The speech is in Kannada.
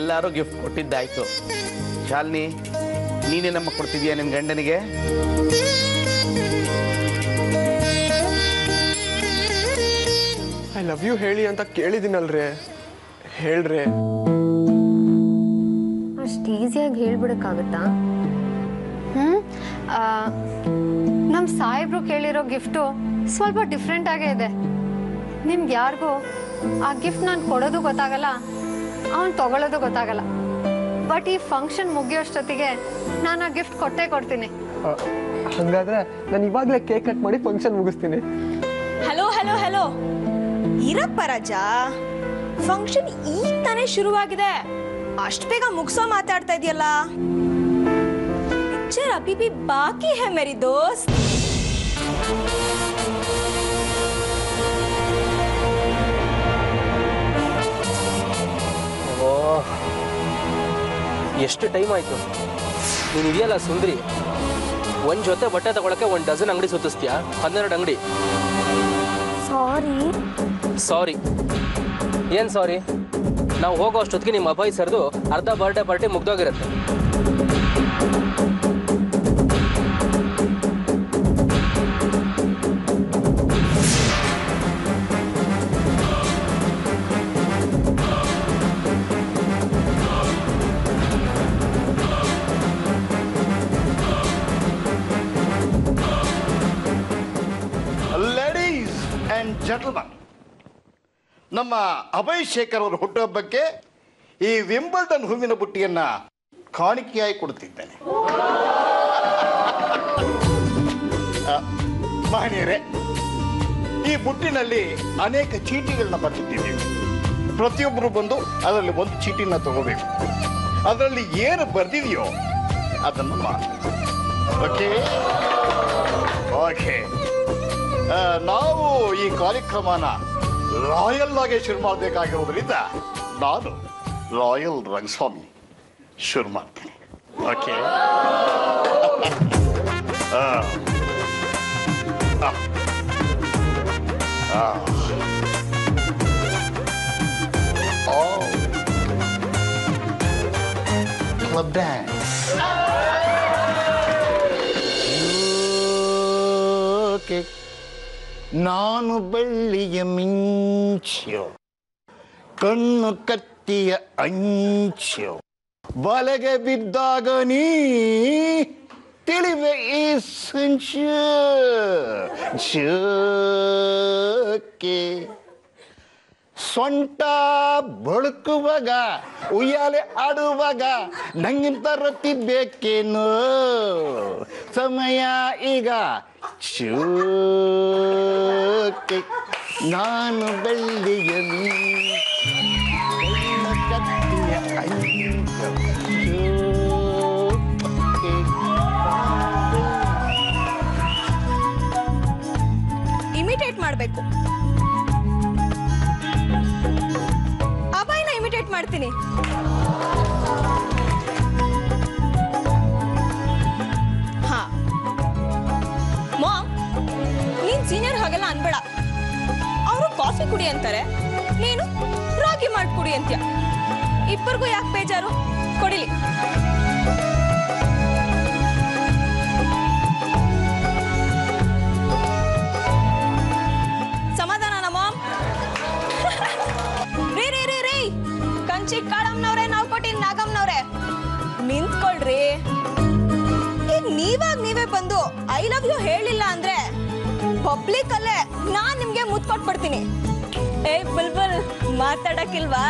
ಎಲ್ಲರೂ ಗಿಫ್ಟ್ ಕೊಟ್ಟಿದ್ದಾಯ್ತು. ಶಾಲಿನಿ, ನೀನೇ ನಮ್ಮ ಕೊಡ್ತಿದ್ಯಾ ನಿನ್ನ ಗಂಡನಿಗೆ? ಐ ಲವ್ ಯು ಹೇಳಿ ಅಂತ ಕೇಳಿದ್ದೀನಲ್ರಿ, ಹೇಳ್ರಿ. ಅಷ್ಟು ಈಸಿಯಾಗಿ ಹೇಳ್ಬಿಡಕ್ಕಾಗತ್ತಾ? ನಮ್ಮ ಸಾಹೇಬ್ರು ಕೇಳಿರೋ ಗಿಫ್ಟು ಸ್ವಲ್ಪ ಡಿಫ್ರೆಂಟ್ ಆಗೇ ಇದೆ. ನಿಮ್ಗೆ ಯಾರಿಗೂ ಆ ಗಿಫ್ಟ್ ನಾನು ಕೊಡೋದು ಗೊತ್ತಾಗಲ್ಲ, ಅವನು ತಗೊಳ್ಳೋದು ಗೊತ್ತಾಗಲ್ಲ. ಬಟ್ ಈ ಫಂಕ್ಷನ್ ಮುಗಿಯೋಷ್ಟೊತ್ತಿಗೆ ನಾನು ಆ ಗಿಫ್ಟ್ ಕೊಟ್ಟೇ ಕೊಡ್ತೀನಿ. ಹಂಗಾದ್ರೆ ನಾನು ಇವಾಗಲೇ ಕೇಕ್ ಕಟ್ ಮಾಡಿ ಫಂಕ್ಷನ್ ಮುಗಿಸ್ತೀನಿ. ಹಲೋ ಹಲೋ ಹಲೋ, ಇರಪ್ಪ ರಾಜಾ, ಫಂಕ್ಷನ್ ಈಗ ತಾನೇ ಶುರುವಾಗಿದೆ, ಅಷ್ಟು ಬೇಗ ಮುಗಿಸೋ ಮಾತಾಡ್ತಾ ಇದೆಯಲ್ಲ. पिक्चर अभी भी बाकी है मेरी दोस्त. ಎಷ್ಟು ಟೈಮ್ ಆಯ್ತು? ನೀನು ಇದೆಯಲ್ಲ ಸುಂದ್ರಿ, ಒಂದು ಜೊತೆ ಬಟ್ಟೆ ತಗೊಳಕ್ಕೆ 1 ಡಜನ್ ಅಂಗಡಿ ಸುತ್ತಿಸ್ತೀಯಾ? 12 ಅಂಗಡಿ. ಸಾರಿ. ಏನು ಸಾರಿ? ನಾವು ಹೋಗೋ ಅಷ್ಟೊತ್ತಿಗೆ ನಿಮ್ಮ ಅಭಯ್ ಸರ್ದು ಅರ್ಧ ಬರ್ಡೇ ಪಾರ್ಟಿ ಮುಗ್ದೋಗಿರುತ್ತೆ. ಲೇಡೀಸ್ ಅಂಡ್ ಜೆಂಟಲ್ಮನ್, ನಮ್ಮ ಅಭಯ್ ಶೇಖರ್ ಅವರ ಹುಟ್ಟುಹಬ್ಬಕ್ಕೆ ಈ ವಿಂಬಲ್ಡನ್ ಹೂವಿನ ಬುಟ್ಟಿಯನ್ನ ಕಾಣಿಕೆಯಾಗಿ ಕೊಡುತ್ತಿದ್ದೇನೆ. ಮಹನೀಯರೇ, ಈ ಬುಟ್ಟಿನಲ್ಲಿ ಅನೇಕ ಚೀಟಿಗಳನ್ನ ಬರ್ತಿದ್ದೀವಿ. ಪ್ರತಿಯೊಬ್ಬರು ಬಂದು ಅದರಲ್ಲಿ ಒಂದು ಚೀಟಿನ ತಗೋಬೇಕು. ಅದರಲ್ಲಿ ಏನು ಬರ್ದಿದೆಯೋ ಅದನ್ನು ಮಾಡಿ. ಓಕೆ ಓಕೆ, ನಾವು ಈ ಕಾರ್ಯಕ್ರಮನ ರಾಯಲ್ ಆಗಿ ಶುರು ಮಾಡಬೇಕಾಗಿರೋದ್ರಿಂದ ನಾನು ರಾಯಲ್ ರಂಗಸ್ವಾಮಿ ಶುರು ಮಾಡ್ತೀನಿ. Okay, club dance. ಓಕೆ, ನಾನು ಬೆಳ್ಳಿಯ ಮಿಂಚು, ಕಣ್ಣು ಕತ್ತಿಯ ಅಂಚು, ಬಲೆಗೆ ಬಿದ್ದಾಗ ನೀ ತಿಳಿವೆ ಈ ಸಂಚು. ಜೋಕೆ ಸೊಂಟ ಬಳುಕುವಾಗ, ಉಯ್ಯಾಲೆ ಆಡುವಾಗ ನಂಗಿಂತ ರತಿ ಬೇಕೇನೋ, ಸಮಯ ಈಗ ಚೂಕೆ. ನಾನು ಬೆಳ್ಳಿಯ ಕತ್ತಿಯ ಇಮಿಟೇಟ್ ಮಾಡಬೇಕು. ಅಭಯನ ಇಮಿಟೇಟ್ ಮಾಡ್ತೀನಿ. ಹಾ ಮಾಮ್, ನೀನ್ ಸೀನಿಯರ್ ಹಾಗೆಲ್ಲ ಅನ್ಬೇಡ. ಅವರು ಕಾಫಿ ಕುಡಿ ಅಂತಾರೆ, ನೀನು ರಾಗಿ ಮಾಡಿ ಕುಡಿ ಅಂತ್ಯ. ಇಬ್ಬರಿಗೂ ಯಾಕೆ ಬೇಜಾರು? ಕೊಡಿಲಿ. ಸಮಾಧಾನ ಮಾಮ್. ರೀ ರೀ ರೀ ರೀ, ಕಂಚಿ ಕಾಳಮ್ಮನವ್ರೆ, ನಾವು ಕೊಟ್ಟಿನ ನಾಗಮ್ಮನವ್ರೆ, ನಿಂತ್ಕೊಳ್ರಿ. ಈಗ ನೀವೇ ಬಂದು ಐ ಲವ್ ಯು ಹೇಳಿಲ್ಲ ಅಂದ್ರೆ ಪಬ್ಲಿಕ್ ಅಲ್ಲೇ ನಾನ್ ನಿಮ್ಗೆ ಮುತ್ತು ಕೊಟ್ಬಿಡ್ತೀನಿ. ಏ ಬುಲ್ಬುಲ್, ಮಾತಾಡಕ್ಕಿಲ್ವಾ?